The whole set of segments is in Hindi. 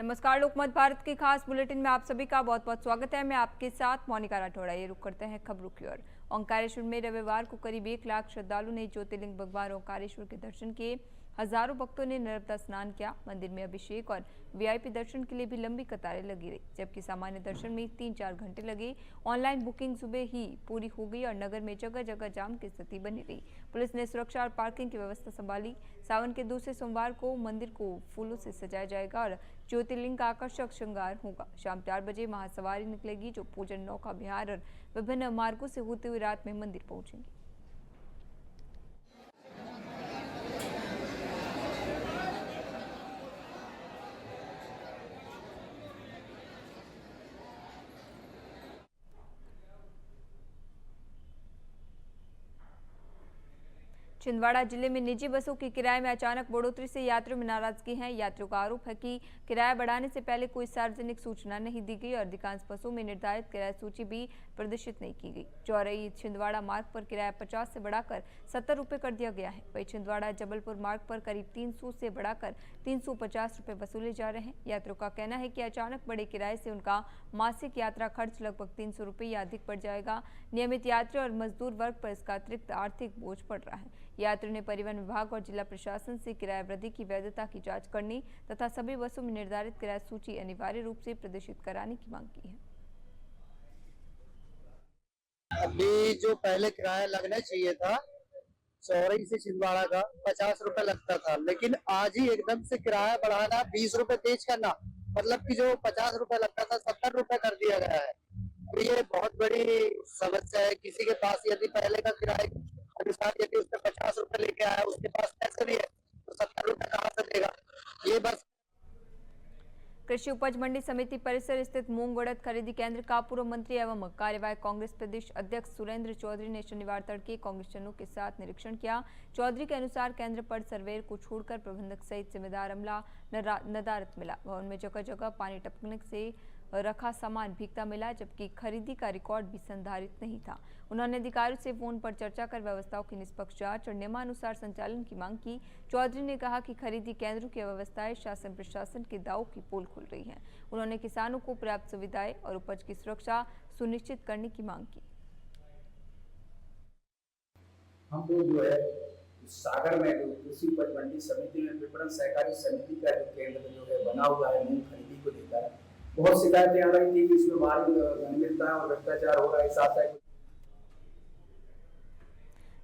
नमस्कार, लोकमत भारत के खास बुलेटिन में आप सभी का बहुत बहुत स्वागत है। मैं आपके साथ मोनिका राठौड़ा। ये रुक करते हैं खबरों की ओर। ओंकारेश्वर में रविवार को करीब 1 लाख श्रद्धालु ने ज्योतिर्लिंग भगवान ओंकारेश्वर के दर्शन किए। हजारों भक्तों ने नर्मदा स्नान किया। मंदिर में अभिषेक और वीआईपी दर्शन के लिए भी लंबी कतारें लगी रही, जबकि सामान्य दर्शन में 3-4 घंटे लगे। ऑनलाइन बुकिंग सुबह ही पूरी हो गई और नगर में जगह जगह जाम की स्थिति बनी रही। पुलिस ने सुरक्षा और पार्किंग की व्यवस्था संभाली। सावन के दूसरे सोमवार को मंदिर को फूलों से सजाया जाएगा और ज्योतिर्लिंग का आकर्षक श्रृंगार होगा। शाम 4 बजे महासवारी निकलेगी, जो पूजन, नौका विहार और विभिन्न मार्गों से होते हुए रात में मंदिर पहुंचेंगी। छिंदवाड़ा जिले में निजी बसों की किराए में अचानक बढ़ोतरी से यात्रियों में नाराजगी है। यात्रियों का आरोप है कि किराया बढ़ाने से पहले कोई सार्वजनिक सूचना नहीं दी गई और अधिकांश बसों में निर्धारित किराया सूची भी प्रदर्शित नहीं की गई। चौरई छिंदवाड़ा मार्ग पर किराया 50 से बढ़ाकर 70 रुपये कर दिया गया है। वहीं छिंदवाड़ा जबलपुर मार्ग पर करीब 300 से बढ़ाकर 350 रुपये वसूले जा रहे हैं। यात्रियों का कहना है कि अचानक बढ़े किराए से उनका मासिक यात्रा खर्च लगभग 300 रुपये या अधिक बढ़ जाएगा। नियमित यात्री और मजदूर वर्ग पर इसका अतिरिक्त आर्थिक बोझ पड़ रहा है। यात्रियों ने परिवहन विभाग और जिला प्रशासन से किराया वृद्धि की वैधता की जांच करने तथा सभी बसों में निर्धारित किराया सूची अनिवार्य रूप से प्रदर्शित कराने की मांग की है। अभी जो पहले किराया लगना चाहिए था चौरई से छिंदवाड़ा का 50 रुपए लगता था, लेकिन आज ही एकदम से किराया बढ़ाना 20 रुपए तेज करना, मतलब कि जो 50 रुपए लगता था 70 रुपए कर दिया गया है। तो ये बहुत बड़ी समस्या है। किसी के पास यदि पहले का किराए के अनुसार यदि उसने 50 रुपए लेके आया, उसके पास पैसे भी है तो 70 रुपए कहाँ से देगा? ये बस। कृषि उपज मंडी समिति परिसर स्थित मूंग उड़द खरीदी केंद्र का पूर्व मंत्री एवं कार्यवाहक कांग्रेस प्रदेश अध्यक्ष सुरेंद्र चौधरी ने शनिवार तड़के कांग्रेसजनों के साथ निरीक्षण किया। चौधरी के अनुसार केंद्र पर सर्वेयर को छोड़कर प्रबंधक सहित जिम्मेदार अमला नदारत मिला। भवन में जगह जगह पानी टपकने से रखा सामान भीगता मिला, जबकि खरीदी का रिकॉर्ड भी संधारित नहीं था। उन्होंने अधिकारियों से फोन पर चर्चा कर व्यवस्थाओं की निष्पक्ष जांच और नियमानुसार संचालन की मांग की। चौधरी ने कहा कि खरीदी केंद्रों की व्यवस्थाएं शासन प्रशासन के दावों की पोल खुल रही हैं। उन्होंने किसानों को पर्याप्त सुविधाएं और उपज की सुरक्षा सुनिश्चित करने की मांग की। हम लोग जो है सागर में जो कृषि उपज मंडी समिति में विपणन सहकारी समिति का जो केंद्र जो है बना हुआ है मूंग खरीदी को लेकर बहुत शिकायतें आ रही थी कि इसमें भारी अनियमितता और भ्रष्टाचार हो रहा है। साथ ही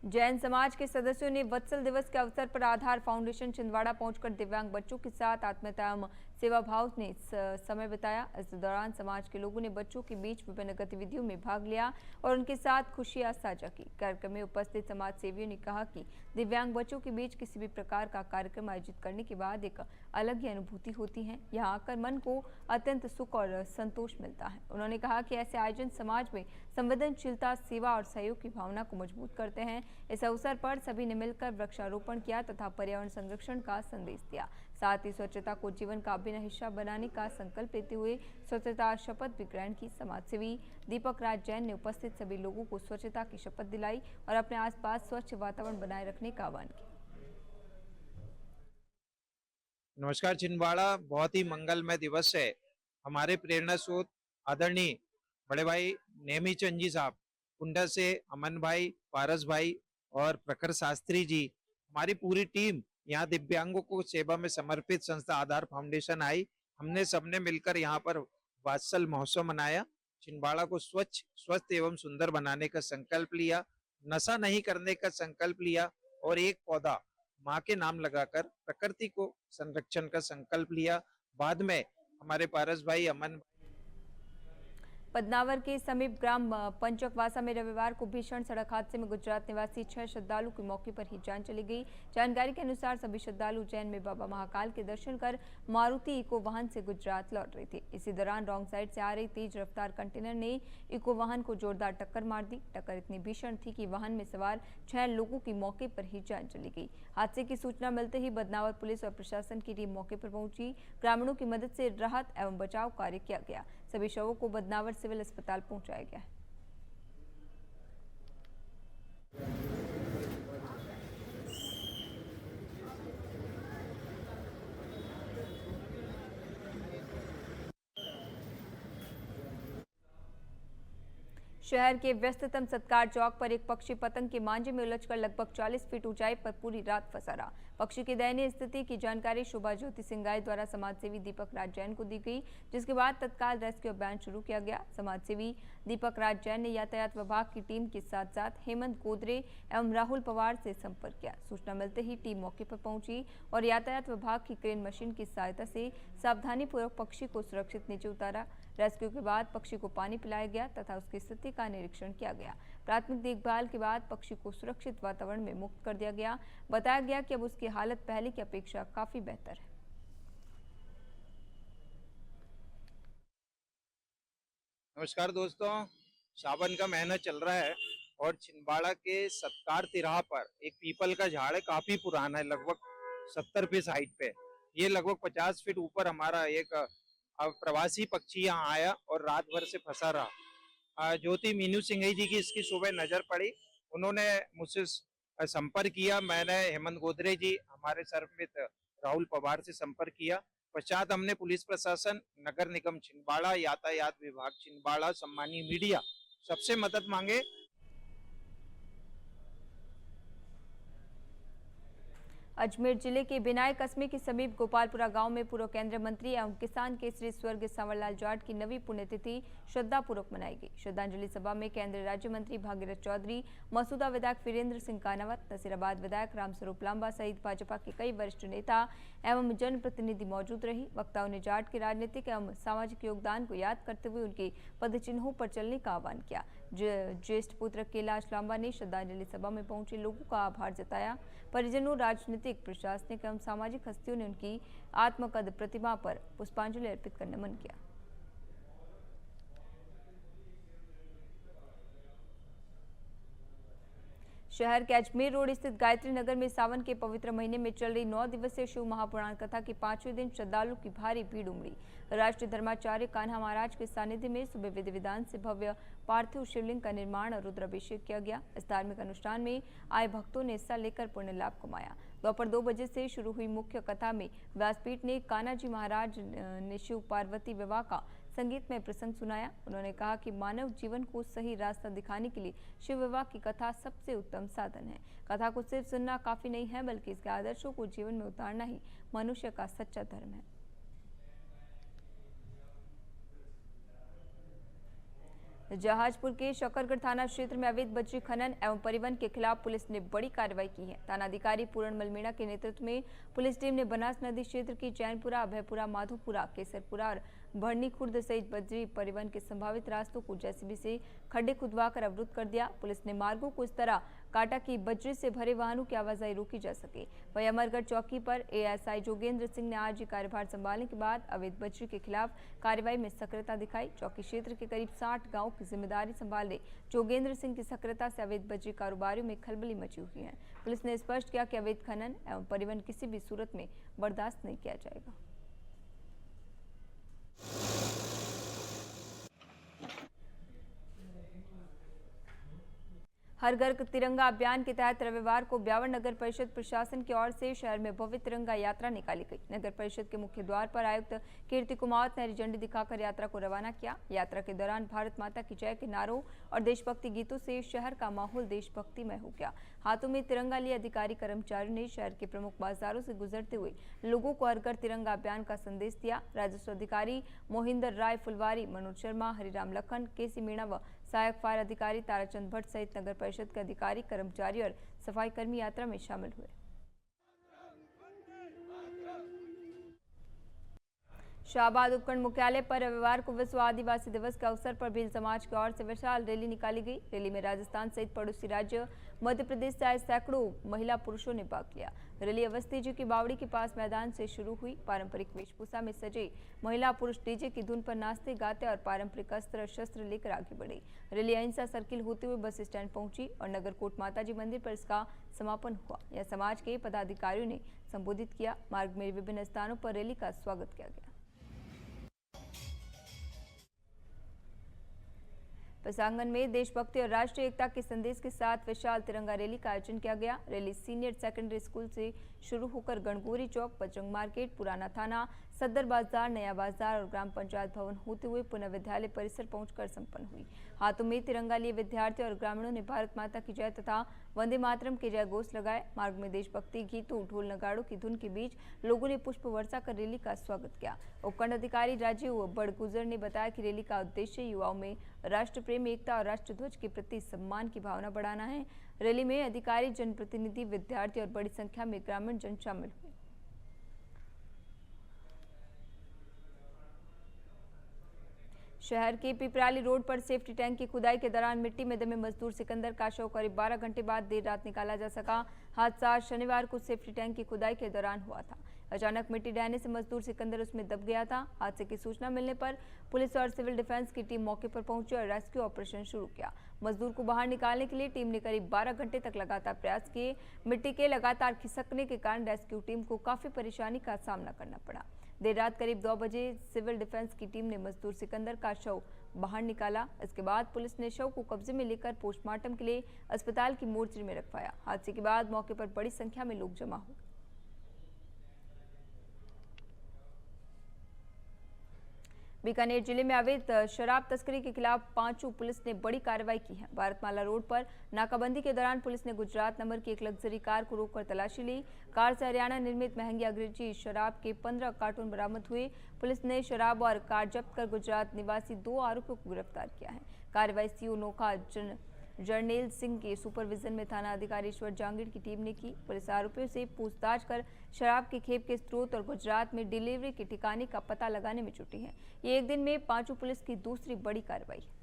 जैन समाज के सदस्यों ने वत्सल दिवस के अवसर पर आधार फाउंडेशन छिंदवाड़ा पहुंचकर दिव्यांग बच्चों के साथ आत्मीयता एवं सेवा भाव ने समय बिताया। इस दौरान समाज के लोगों ने बच्चों के बीच विभिन्न गतिविधियों में भाग लिया और उनके साथ खुशियां साझा की। कार्यक्रम में उपस्थित समाज सेवियों ने कहा कि दिव्यांग बच्चों के बीच किसी भी प्रकार का कार्यक्रम आयोजित करने के बाद एक अलग ही अनुभूति होती है। यहाँ आकर मन को अत्यंत सुख और संतोष मिलता है। उन्होंने कहा कि ऐसे आयोजन समाज में संवेदनशीलता, सेवा और सहयोग की भावना को मजबूत करते हैं। इस अवसर पर सभी ने मिलकर वृक्षारोपण किया तथा पर्यावरण संरक्षण का संदेश दिया। साथ ही स्वच्छता को जीवन का अभिन्न हिस्सा बनाने का संकल्प लेते हुए स्वच्छता शपथ भी ग्रहण की। समाजसेवी दीपक राज जैन ने उपस्थित सभी लोगों को स्वच्छता की शपथ दिलाई और अपने आसपास स्वच्छ वातावरण बनाए रखने का आह्वान किया। नमस्कार। छिंदवाड़ा बहुत ही मंगलमय दिवस है। हमारे प्रेरणा स्रोत आदरणीय बड़े भाई नेमी चंद जी साहब, कुंडा से अमन भाई, पारस भाई और प्रखर शास्त्री जी, हमारी पूरी टीम यहाँ दिव्यांगों को सेवा में समर्पित संस्था आधार फाउंडेशन आई। हमने सबने मिलकर यहाँ पर वात्सल महोत्सव मनाया। छिंदवाड़ा को स्वच्छ, स्वस्थ एवं सुंदर बनाने का संकल्प लिया, नशा नहीं करने का संकल्प लिया और एक पौधा माँ के नाम लगाकर प्रकृति को संरक्षण का संकल्प लिया। बाद में हमारे पारस भाई, अमन पदनावर के समीप ग्राम पंचकवासा में रविवार को भीषण सड़क हादसे में गुजरात निवासी 6 श्रद्धालु की मौके पर ही जान चली गई। जानकारी के अनुसार सभी श्रद्धालु उज्जैन में बाबा महाकाल के दर्शन कर मारुति इको वाहन से गुजरात लौट रहे थे। इसी दौरान रॉन्ग साइड से आ रही तेज रफ्तार कंटेनर ने इको वाहन को जोरदार टक्कर मार दी। टक्कर इतनी भीषण थी कि वाहन में सवार 6 लोगों की मौके पर ही जान चली गई। हादसे की सूचना मिलते ही बदनावर पुलिस और प्रशासन की टीम मौके पर पहुंची। ग्रामीणों की मदद से राहत एवं बचाव कार्य किया गया। सभी शवों को बदनावर सिविल अस्पताल पहुंचाया गया है। शहर के व्यस्ततम सत्कार चौक पर एक पक्षी पतंग के मांझे में उलझकर लगभग 40 फीट ऊंचाई पर पूरी रात फंसा रहा। पक्षी की दयनीय स्थिति की जानकारी शोभा ज्योति सिंगाई द्वारा समाजसेवी दीपक राज जैन को दी गई, जिसके बाद तत्काल रेस्क्यू अभियान शुरू किया गया। समाजसेवी दीपक राज जैन ने यातायात विभाग की टीम के साथ साथ हेमंत गोदरे एवं राहुल पवार से संपर्क किया। सूचना मिलते ही टीम मौके पर पहुंची और यातायात विभाग की क्रेन मशीन की सहायता से सावधानीपूर्वक पक्षी को सुरक्षित नीचे उतारा। रेस्क्यू के बाद पक्षी को पानी पिलाया गया तथा उसकी स्थिति का निरीक्षण किया गया। प्राथमिक देखभाल के बाद पक्षी को सुरक्षित वातावरण में मुक्त कर दिया गया। बताया गया कि अब उसकी हालत पहले की अपेक्षा काफी बेहतर है। नमस्कार दोस्तों, सावन का महीना चल रहा है और छिंदवाड़ा के सत्कार तिराहा पर एक पीपल का झाड़ है, काफी पुराना है, लगभग 70 फीट हाइट पे। ये लगभग 50 फीट ऊपर हमारा एक प्रवासी पक्षी यहाँ आया और रात भर से फंसा रहा। ज्योति मीनू सिंघई जी की इसकी सुबह नजर पड़ी, उन्होंने मुझसे संपर्क किया। मैंने हेमंत गोदरे जी, हमारे सर्वमित्र राहुल पवार से संपर्क किया। पश्चात हमने पुलिस प्रशासन, नगर निगम छिंदवाड़ा, यातायात विभाग छिंदवाड़ा, सम्मानीय मीडिया, सबसे मदद मांगे। अजमेर जिले के बिनाई कस्बे के समीप गोपालपुरा गांव में पूर्व केंद्रीय मंत्री एवं किसान केसरी स्वर्गीय सांवरलाल जाट की नवी पुण्यतिथि श्रद्धापूर्वक मनाई गई। श्रद्धांजलि सभा में केंद्रीय राज्य मंत्री भागीरथ चौधरी, मसूदा विधायक वीरेंद्र सिंह कानावत, नसीराबाद विधायक रामस्वरूप लांबा सहित भाजपा के कई वरिष्ठ नेता एवं जनप्रतिनिधि मौजूद रहे। वक्ताओं ने जाट के राजनीतिक एवं सामाजिक योगदान को याद करते हुए उनके पदचिन्हों पर चलने का आह्वान किया। ज्येष्ठ पुत्र कैलाश लांबा ने श्रद्धांजलि सभा में पहुंचे लोगों का आभार जताया। परिजनों, राजनीतिक, प्रशासनिक एवं सामाजिक हस्तियों ने उनकी आत्मकद प्रतिमा पर पुष्पांजलि अर्पित कर नमन किया। शहर के अजमेर रोड स्थित गायत्री नगर में सावन के पवित्र महीने में चल रही 9 दिवसीय शिव महापुराण कथा के 5वें दिन श्रद्धालुओं की भारी भीड़ उमड़ी। राष्ट्रीय धर्माचार्य कान्हा महाराज के सानिध्य में सुबह विधि विधान से भव्य पार्थिव शिवलिंग का निर्माण और रुद्राभिषेक किया गया। इस धार्मिक अनुष्ठान में आए भक्तों ने हिस्सा लेकर पुण्य लाभ कमाया। दोपहर 2 बजे से शुरू हुई मुख्य कथा में व्यासपीठ ने कान्हा जी महाराज ने शिव पार्वती विवाह का संगीतमय प्रसंग सुनाया। उन्होंने कहा कि मानव जीवन को सही रास्ता दिखाने के लिए शिव विवाह की कथा सबसे उत्तम साधन है। कथा को सिर्फ सुनना काफी नहीं है, बल्कि इसके आदर्शों को जीवन में उतारना ही मनुष्य का सच्चा धर्म है। जहाजपुर के शकरगढ़ थाना क्षेत्र में अवैध बजरी खनन एवं परिवहन के खिलाफ पुलिस ने बड़ी कार्रवाई की है। थानाधिकारी पूरणमल मीणा के नेतृत्व में पुलिस टीम ने बनास नदी क्षेत्र की चैनपुरा, अभयपुरा, माधोपुरा, केसरपुरा और भरनी खुर्द सहित बजरी परिवहन के संभावित रास्तों को जेसीबी से खड्डे खुदवाकर अवरुद्ध कर दिया। पुलिस ने मार्गों को इस तरह काटा कि बजरी से भरे वाहनों की आवाजाही रोकी जा सके। वहीं अमरगढ़ चौकी पर एएसआई जोगेंद्र सिंह ने आज कार्यभार संभालने के बाद अवैध बजरी के खिलाफ कार्रवाई में सक्रियता दिखाई। चौकी क्षेत्र के करीब 60 गाँव की जिम्मेदारी संभालने जोगेंद्र सिंह की सक्रियता से अवैध बजरी कारोबारियों में खलबली मची हुई है। पुलिस ने स्पष्ट किया कि अवैध खनन एवं परिवहन किसी भी सूरत में बर्दाश्त नहीं किया जाएगा। हर घर तिरंगा अभियान के तहत रविवार को ब्यावर नगर परिषद प्रशासन की ओर से शहर में भव्य तिरंगा यात्रा निकाली गई। नगर परिषद के मुख्य द्वार पर आयुक्त कीर्ति कुमावत ने हरी झंडी दिखाकर यात्रा को रवाना किया। यात्रा के दौरान भारत माता की जय के नारों और देशभक्ति गीतों से शहर का माहौल देशभक्तिमय हो गया। हाथों में तिरंगा लिए अधिकारी कर्मचारियों ने शहर के प्रमुख बाजारों से गुजरते हुए लोगों को हर घर तिरंगा अभियान का संदेश दिया। राजस्व अधिकारी मोहिंदर राय फुलवारी, मनोज शर्मा, हरिराम लखन, केसी मीणा व सहायक फायर अधिकारी ताराचंद भट्ट सहित नगर परिषद के अधिकारी, कर्मचारी और सफाई कर्मी यात्रा में शामिल हुए। शाहबाद उपखंड मुख्यालय पर रविवार को विश्व आदिवासी दिवस के अवसर पर भील समाज की ओर से विशाल रैली निकाली गई। रैली में राजस्थान सहित पड़ोसी राज्य मध्य प्रदेश से आए सैकड़ों महिला पुरुषों ने भाग लिया। रैली अवस्थी जी की बावड़ी के पास मैदान से शुरू हुई। पारंपरिक वेशभूषा में सजे महिला पुरुष डीजे की धुन पर नाचते गाते और पारंपरिक अस्त्र शस्त्र लेकर आगे बढ़े। रैली अहिंसा सर्किल होते हुए बस स्टैंड पहुंची और नगरकोट माताजी मंदिर पर इसका समापन हुआ। यह समाज के पदाधिकारियों ने संबोधित किया। मार्ग में विभिन्न स्थानों पर रैली का स्वागत किया गया। प्रसांगन में देशभक्ति और राष्ट्रीय एकता के संदेश के साथ विशाल तिरंगा रैली का आयोजन किया गया। रैली सीनियर सेकेंडरी स्कूल से शुरू होकर गणगोरी चौक, बजरंग मार्केट, पुराना थाना, सदर बाजार, नया बाजार और ग्राम पंचायत भवन होते हुए पुनः विद्यालय परिसर पहुंचकर संपन्न हुई। हाथों में तिरंगा लिए विद्यार्थियों और ग्रामीणों ने भारत माता की जय तथा वंदे मातरम के जय घोष लगाए। मार्ग में देशभक्ति गीतों, ढोल नगाड़ों की धुन के बीच लोगों ने पुष्प वर्षा कर रैली का स्वागत किया। उपखंड अधिकारी राजीव बड़गुजर ने बताया कि रैली का उद्देश्य युवाओं में राष्ट्र प्रेम, एकता और राष्ट्र ध्वज के प्रति सम्मान की भावना बढ़ाना है। रैली में अधिकारी, जनप्रतिनिधि, विद्यार्थी और बड़ी संख्या में ग्रामीण जन शामिल हुए। शहर के पिपराली रोड पर सेफ्टी टैंक की खुदाई के दौरान मिट्टी में दबे मजदूर सिकंदर का शव करीब 12 घंटे बाद देर रात निकाला जा सका। हादसा शनिवार को सेफ्टी टैंक की खुदाई के दौरान हुआ था। अचानक मिट्टी ढहने से मजदूर सिकंदर उसमें दब गया था। हादसे की सूचना मिलने पर पुलिस और सिविल डिफेंस की टीम मौके पर पहुंची और रेस्क्यू ऑपरेशन शुरू किया। मजदूर को बाहर निकालने के लिए टीम ने करीब 12 घंटे तक लगातार प्रयास किए। मिट्टी के लगातार खिसकने के कारण रेस्क्यू टीम को काफी परेशानी का सामना करना पड़ा। देर रात करीब 2 बजे सिविल डिफेंस की टीम ने मजदूर सिकंदर का शव बाहर निकाला। इसके बाद पुलिस ने शव को कब्जे में लेकर पोस्टमार्टम के लिए अस्पताल की मोर्चरी में रखवाया। हादसे के बाद मौके पर बड़ी संख्या में लोग जमा हो गए। बीकानेर जिले में अवैध शराब तस्करी के खिलाफ पांचू पुलिस ने बड़ी कार्रवाई की है। भारतमाला रोड पर नाकाबंदी के दौरान पुलिस ने गुजरात नंबर की एक लग्जरी कार को रोककर तलाशी ली। कार से हरियाणा निर्मित महंगी अंग्रेजी शराब के 15 कार्टून बरामद हुए। पुलिस ने शराब और कार जब्त कर गुजरात निवासी 2 आरोपियों को गिरफ्तार किया है। कार्रवाई सीओ नोखा जर्नेल सिंह के सुपरविजन में थाना अधिकारी ईश्वर जहांगीर की टीम ने की। पुलिस आरोपियों से पूछताछ कर शराब की खेप के स्रोत और गुजरात में डिलीवरी के ठिकाने का पता लगाने में जुटी है। ये एक दिन में पांचू पुलिस की दूसरी बड़ी कार्रवाई है।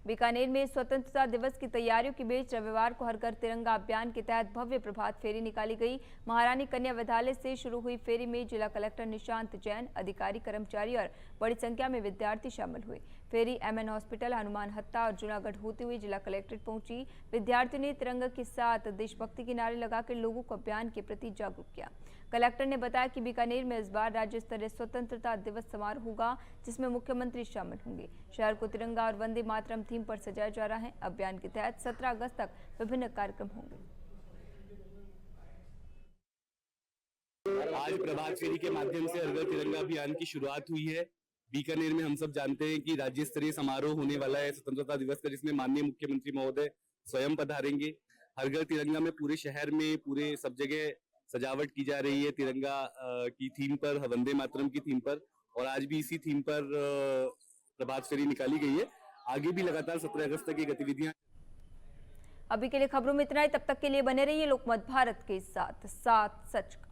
बीकानेर में स्वतंत्रता दिवस की तैयारियों के बीच रविवार को हर घर तिरंगा अभियान के तहत भव्य प्रभात फेरी निकाली गई। महारानी कन्या विद्यालय से शुरू हुई फेरी में जिला कलेक्टर निशांत जैन, अधिकारी, कर्मचारी और बड़ी संख्या में विद्यार्थी शामिल हुए। फेरी एमएन हॉस्पिटल, हनुमान हत्ता और जूनागढ़ होते हुए जिला कलेक्ट्रेट पहुंची। विद्यार्थियों ने तिरंगा के साथ देशभक्ति के नारे लगाकर लोगों को अभियान के प्रति जागरूक किया। कलेक्टर ने बताया कि बीकानेर में इस बार राज्य स्तरीय स्वतंत्रता दिवस समारोह होगा, जिसमें मुख्यमंत्री शामिल होंगे। शहर को तिरंगा और वंदे मातरम थीम पर सजाया जा रहा है। अभियान के तहत 17 अगस्त तक विभिन्न कार्यक्रम होंगे। आज प्रभात फेरी के माध्यम से हर घर तिरंगा अभियान की शुरुआत हुई है। बीकानेर में हम सब जानते हैं कि राज्य स्तरीय समारोह होने वाला है स्वतंत्रता दिवस का, जिसमें माननीय मुख्यमंत्री महोदय स्वयं पधारेंगे। हर घर तिरंगा में पूरे शहर में पूरे सब जगह सजावट की जा रही है तिरंगा की थीम पर, वंदे मातरम की थीम पर, और आज भी इसी थीम पर प्रभात फेरी निकाली गई है। आगे भी लगातार 17 अगस्त तक की गतिविधियां। अभी के लिए खबरों में इतना ही। तब तक के लिए बने रहिए लोकमत भारत के साथ सच का।